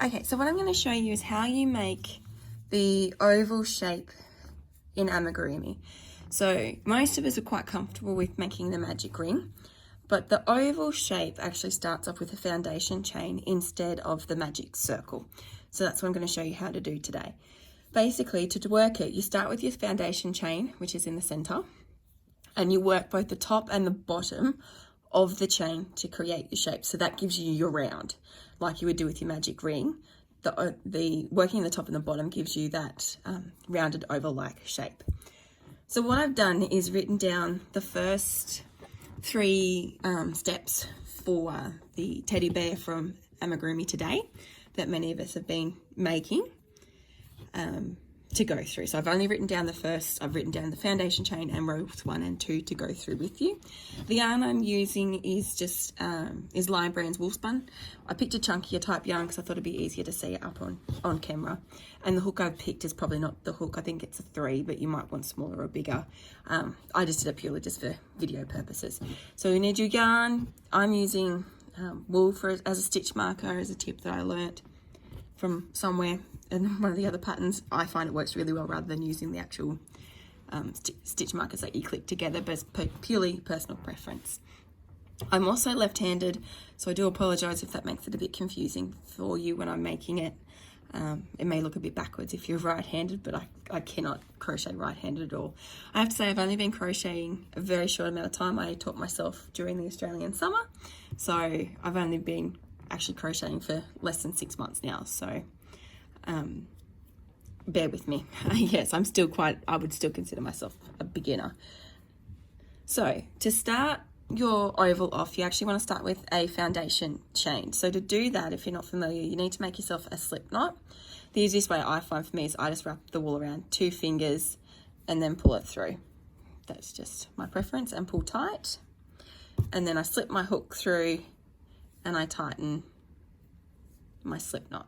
Okay, so what I'm going to show you is how you make the oval shape in amigurumi. So most of us are quite comfortable with making the magic ring, but the oval shape actually starts off with a foundation chain instead of the magic circle. So that's what I'm going to show you how to do today. Basically, to work it, you start with your foundation chain, which is in the center, and you work both the top and the bottom of the chain to create your shape. So that gives you your round, like you would do with your magic ring. The working the top and the bottom gives you that rounded oval-like shape. So what I've done is written down the first three steps for the teddy bear from Amigurumi Today that many of us have been making to go through. So I've only written down the first, I've written down the foundation chain and rows 1 and 2 to go through with you. The yarn I'm using is just is Lion Brand's wool spun. I picked a chunkier type yarn because I thought it'd be easier to see it up on camera. And the hook I've picked is probably not the hook, I think it's a 3, but you might want smaller or bigger. I just did it purely just for video purposes. So you need your yarn. I'm using wool as a stitch marker, as a tip that I learnt from somewhere. And one of the other patterns, I find it works really well rather than using the actual stitch markers that you click together, but it's purely personal preference. I'm also left-handed, so I do apologise if that makes it a bit confusing for you when I'm making it. It may look a bit backwards if you're right-handed, but I cannot crochet right-handed at all. I have to say I've only been crocheting a very short amount of time. I taught myself during the Australian summer, so I've only been actually crocheting for less than 6 months now, so bear with me. Yes, I would still consider myself a beginner. So to start your oval off, you actually want to start with a foundation chain. So to do that, if you're not familiar, you need to make yourself a slip knot. The easiest way I find for me is I just wrap the wool around 2 fingers and then pull it through. That's just my preference, and pull tight. And then I slip my hook through and I tighten my slip knot.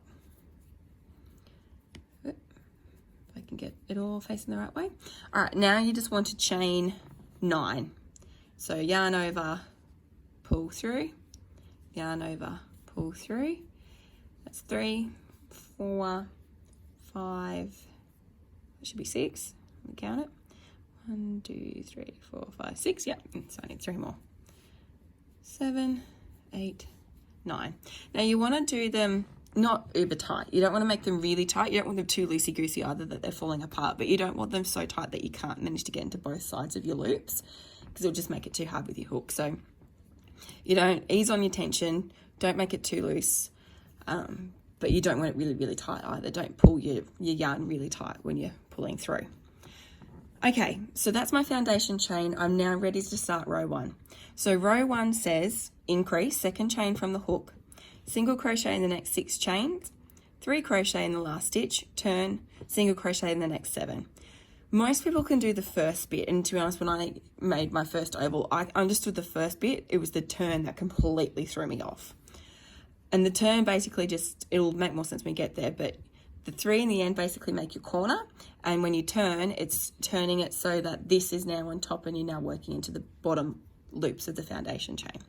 I can get it all facing the right way. All right, now you just want to chain 9. So yarn over, pull through, yarn over, pull through. That's 3, 4, 5, it should be 6. Let me count it. 1, 2, 3, 4, 5, 6. Yep, so I need 3 more. 7, 8, 9. Now you want to do them not uber tight. You don't want to make them really tight. You don't want them too loosey-goosey either that they're falling apart, but you don't want them so tight that you can't manage to get into both sides of your loops, because it'll just make it too hard with your hook. So you don't ease on your tension, don't make it too loose, but you don't want it really, really tight either. Don't pull your yarn really tight when you're pulling through. Okay, so that's my foundation chain. I'm now ready to start row 1. So row 1 says increase, second chain from the hook, single crochet in the next 6 chains, 3 crochet in the last stitch, turn, single crochet in the next 7. Most people can do the first bit, and to be honest, when I made my first oval, I understood the first bit. It was the turn that completely threw me off. And the turn basically it'll make more sense when we get there, but the 3 in the end basically make your corner, and when you turn, it's turning it so that this is now on top and you're now working into the bottom loops of the foundation chain.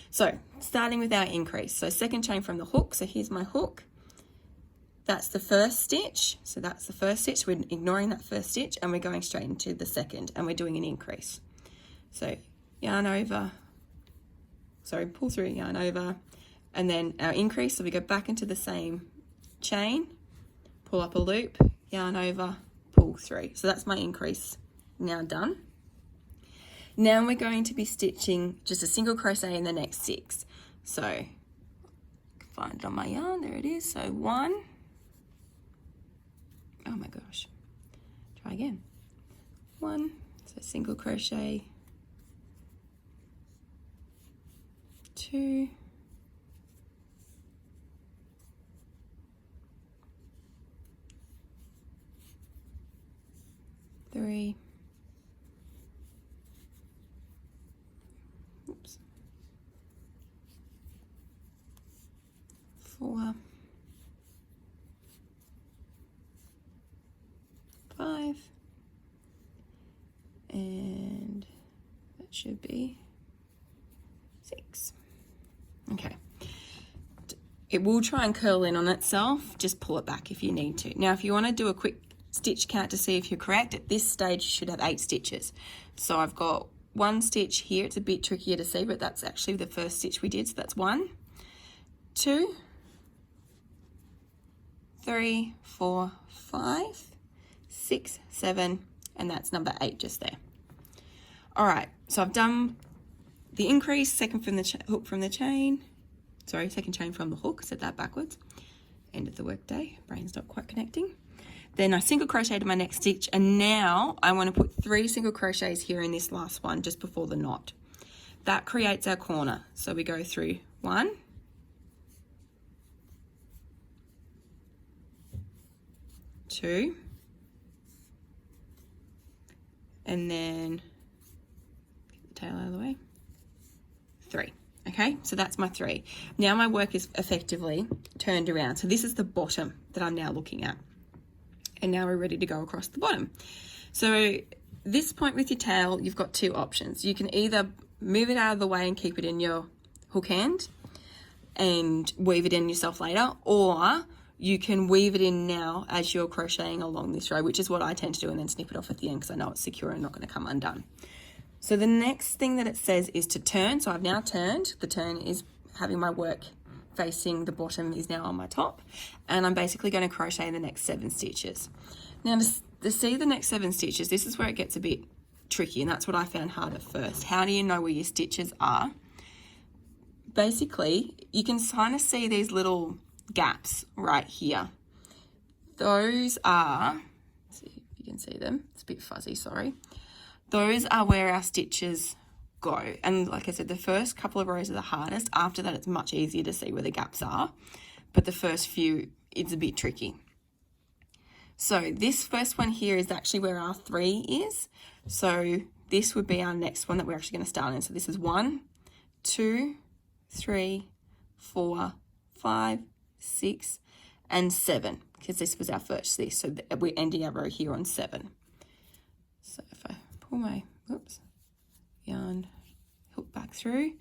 So starting with our increase, so second chain from the hook, so here's my hook, that's the first stitch, so that's the first stitch, we're ignoring that first stitch and we're going straight into the second, and we're doing an increase. So yarn over, pull through, yarn over, and then our increase, so we go back into the same chain, pull up a loop, yarn over, pull through. So that's my increase now done. Now we're going to be stitching just a single crochet in the next 6. So I can find it on my yarn, there it is. So 1, oh my gosh, try again. 1, so single crochet, 2, 3, oops, 4, 5, and that should be 6. Okay. it will try and curl in on itself. Just pull it back if you need to. Now, if you want to do a quick stitch count to see if you're correct, at this stage you should have 8 stitches. So I've got 1 stitch here. It's a bit trickier to see, but that's actually the first stitch we did. So that's 1, 2, 3, 4, 5, 6, 7, and that's number 8 just there. All right, so I've done the increase, second from the hook from the chain. Sorry, second chain from the hook, said that backwards. End of the workday, brain's not quite connecting. Then I single crochet to my next stitch, and now I want to put 3 single crochets here in this last one just before the knot. That creates our corner. So we go through 1, 2, and then get the tail out of the way, 3. Okay, so that's my 3. Now my work is effectively turned around. So this is the bottom that I'm now looking at. And now we're ready to go across the bottom. So this point with your tail, you've got 2 options. You can either move it out of the way and keep it in your hook hand and weave it in yourself later, or you can weave it in now as you're crocheting along this row, which is what I tend to do, and then snip it off at the end because I know it's secure and not going to come undone. So the next thing that it says is to turn. So I've now turned. The turn is having my work facing the bottom is now on my top, and I'm basically going to crochet the next 7 stitches. Now to see the next 7 stitches, this is where it gets a bit tricky, and that's what I found hard at first. How do you know where your stitches are? Basically, you can kind of see these little gaps right here. Those are, let's see if you can see them. It's a bit fuzzy, sorry. Those are where our stitches go. And like I said, the first couple of rows are the hardest. After that, it's much easier to see where the gaps are. But the first few, it's a bit tricky. So this first one here is actually where our 3 is. So this would be our next one that we're actually going to start in. So this is 1, 2, 3, 4, 5, 6, and 7, because this was our first stitch. So we're ending our row here on 7. So if I pull my, whoops, yarn, hook back through.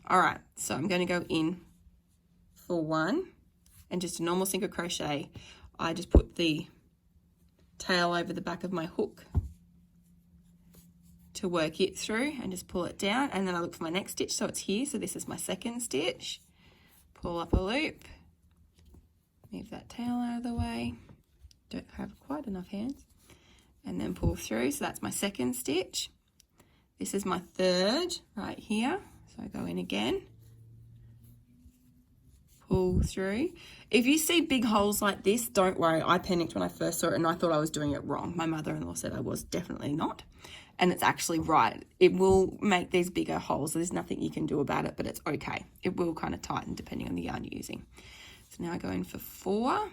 All right, so I'm going to go in for 1 and just a normal single crochet. I just put the tail over the back of my hook to work it through and just pull it down, and then I look for my next stitch. So it's here, so this is my second stitch. Pull up a loop, move that tail out of the way, don't have quite enough hands, and then pull through. So that's my second stitch. This is my 3rd right here, so I go in again, pull through. If you see big holes like this, don't worry. I panicked when I first saw it and I thought I was doing it wrong. My mother-in-law said I was definitely not, and it's actually right. It will make these bigger holes. There's nothing you can do about it, but it's okay. It will kind of tighten depending on the yarn you're using. So now I go in for 4, pull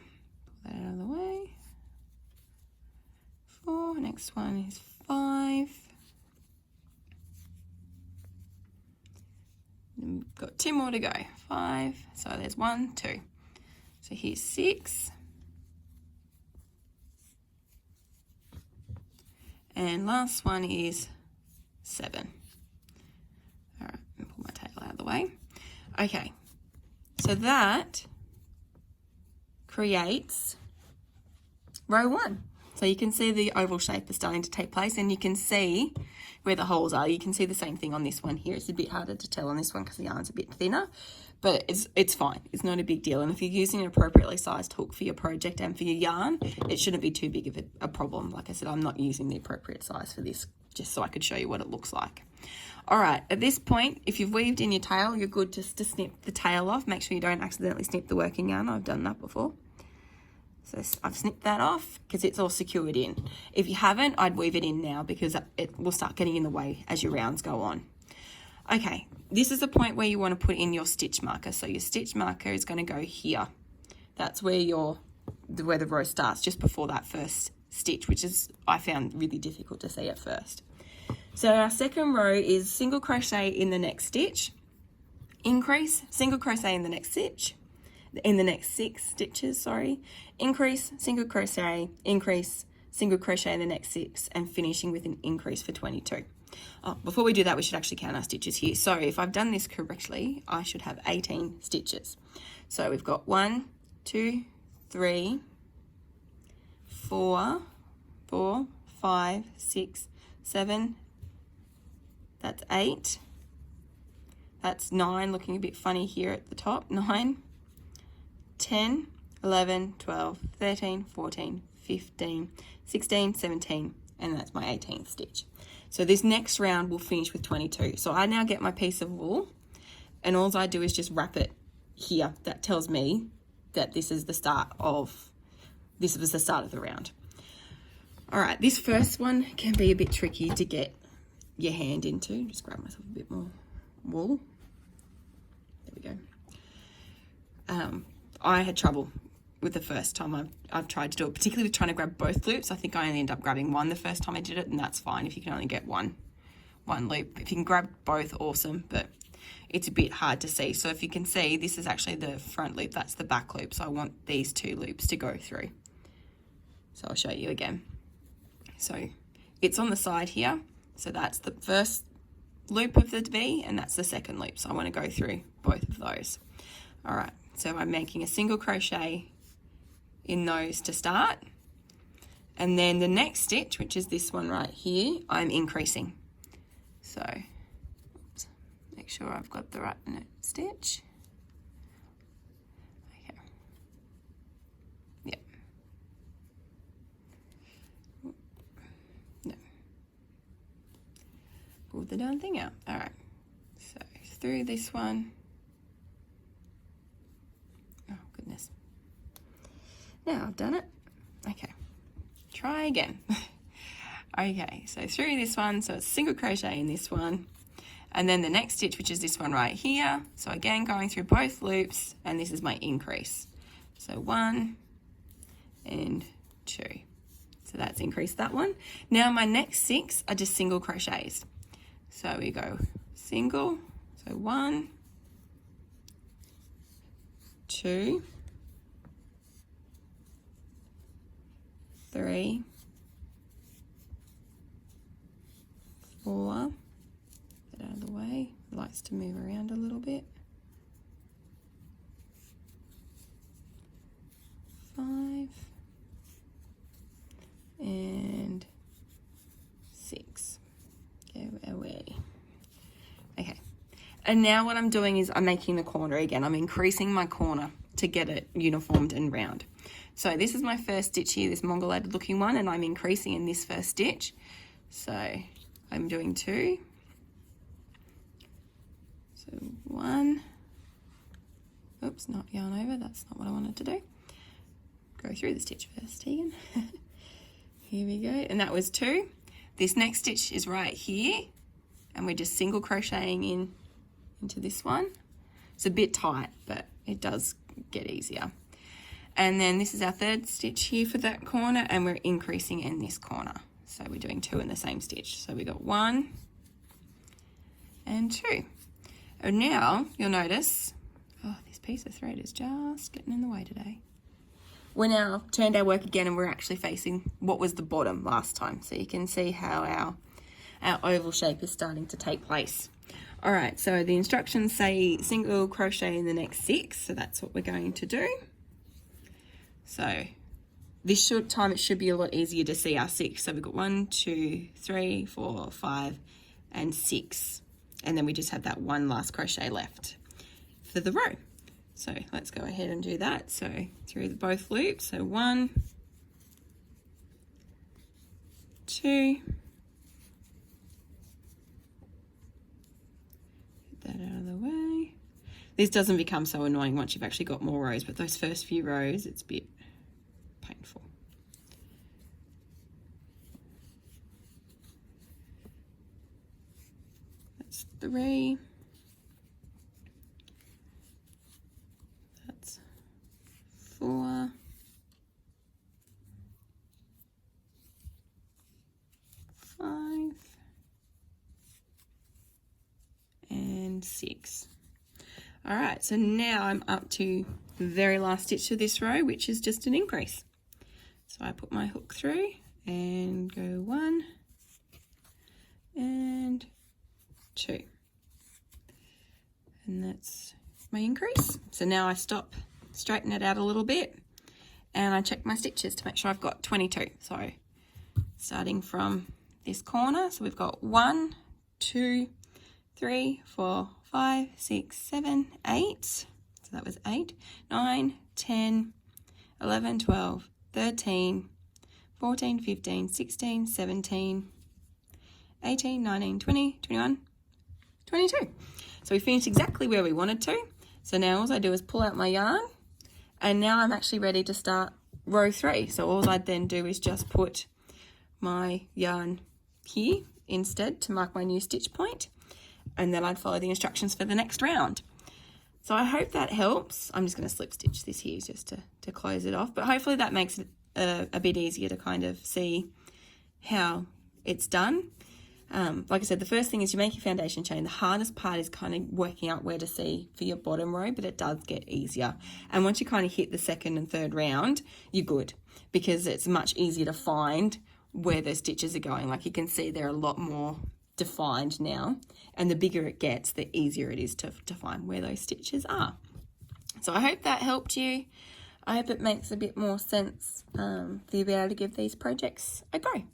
that out of the way, 4, next one is 5, and we've got 2 more to go, 5, so there's 1, 2, so here's 6, and last one is 7. All right, and pull my tail out of the way. Okay, so that creates row 1. So you can see the oval shape is starting to take place, and you can see where the holes are. You can see the same thing on this one here. It's a bit harder to tell on this one because the yarn's a bit thinner, but it's fine. It's not a big deal. And if you're using an appropriately sized hook for your project and for your yarn, it shouldn't be too big of a problem. Like I said, I'm not using the appropriate size for this, just so I could show you what it looks like. All right, at this point, if you've weaved in your tail, you're good just to snip the tail off. Make sure you don't accidentally snip the working yarn. I've done that before. So I've snipped that off because it's all secured in. If you haven't, I'd weave it in now because it will start getting in the way as your rounds go on. Okay, this is the point where you want to put in your stitch marker. So your stitch marker is going to go here. That's where the row starts, just before that first stitch, which is I found really difficult to see at first. So our second row is single crochet in the next stitch, increase, single crochet in the next stitch, in the next 6 stitches, sorry, increase, single crochet, increase, single crochet in the next 6, and finishing with an increase for 22. Oh, before we do that, we should actually count our stitches here. So if I've done this correctly, I should have 18 stitches. So we've got 1, 2, 3, 4, 5, 6, 7, that's 8, that's 9, looking a bit funny here at the top, 9, 10, 11, 12, 13, 14, 15, 16, 17, and that's my 18th stitch. So this next round will finish with 22. So I now get my piece of wool, and all I do is just wrap it here. That tells me that this is the start of, this was the start of the round. All right, this first one can be a bit tricky to get your hand into. Just grab myself a bit more wool. There we go. I had trouble with the first time I've tried to do it, particularly with trying to grab both loops. I think I only ended up grabbing one the first time I did it, and that's fine if you can only get one loop. If you can grab both, awesome, but it's a bit hard to see. So if you can see, this is actually the front loop, that's the back loop. So I want these 2 loops to go through. So I'll show you again. So it's on the side here. So that's the first loop of the V, and that's the second loop. So I want to go through both of those. All right, so I'm making a single crochet in those to start. And then the next stitch, which is this one right here, I'm increasing. So oops, make sure I've got the right stitch. Okay. Yep. No. Pull the darn thing out. All right. So through this one. Oh, goodness. Now I've done it. Okay. Try again. Okay, so through this one, so it's single crochet in this one, and then the next stitch, which is this one right here. So again, going through both loops, and this is my increase. So 1 and 2. So that's increased that one. Now my next 6 are just single crochets. So we go single, so 1, 2, 3, 4, get out of the way, it likes to move around a little bit, 5, and 6, go away. Okay, and now what I'm doing is I'm making the corner again. I'm increasing my corner to get it uniformed and round. So this is my first stitch here, this mongolated looking one, and I'm increasing in this first stitch. So I'm doing 2. So 1. Oops, not yarn over, that's not what I wanted to do. Go through the stitch first, Tegan. Here we go, and that was 2. This next stitch is right here, and we're just single crocheting into this one. It's a bit tight, but it does get easier. And then this is our third stitch here for that corner, and we're increasing in this corner. So we're doing 2 in the same stitch. So we got 1 and 2. And now you'll notice, oh, this piece of thread is just getting in the way today. We're now turned our work again, and we're actually facing what was the bottom last time. So you can see how our oval shape is starting to take place. All right, so the instructions say single crochet in the next 6. So that's what we're going to do. So this time it should be a lot easier to see our 6. So we've got 1, 2, 3, 4, 5, and 6. And then we just have that one last crochet left for the row. So let's go ahead and do that. So through both loops, so 1, 2, get that out of the way. This doesn't become so annoying once you've actually got more rows, but those first few rows, it's a bit painful. That's 3. That's 4. 5. And 6. All right, so now I'm up to the very last stitch of this row, which is just an increase. So I put my hook through and go 1 and 2. And that's my increase. So now I stop, straighten it out a little bit, and I check my stitches to make sure I've got 22. So starting from this corner, so we've got 1, 2, 3, 4, 5, 6, 7, 8. So that was 8, 9, 10, 11, 12, 13, 14, 15, 16, 17, 18, 19, 20, 21, 22. So we finished exactly where we wanted to. So now all I do is pull out my yarn, and now I'm actually ready to start row 3. So all I'd then do is just put my yarn here instead to mark my new stitch point, and then I'd follow the instructions for the next round. So I hope that helps. I'm just going to slip stitch this here just to close it off, but hopefully that makes it a bit easier to kind of see how it's done. Like I said, the first thing is you make your foundation chain. The hardest part is kind of working out where to see for your bottom row, but it does get easier. And once you kind of hit the second and third round, you're good, because it's much easier to find where those stitches are going. Like you can see they're a lot more defined now, and the bigger it gets, the easier it is to find where those stitches are. So I hope that helped you. I hope it makes a bit more sense for you to be able to give these projects a go.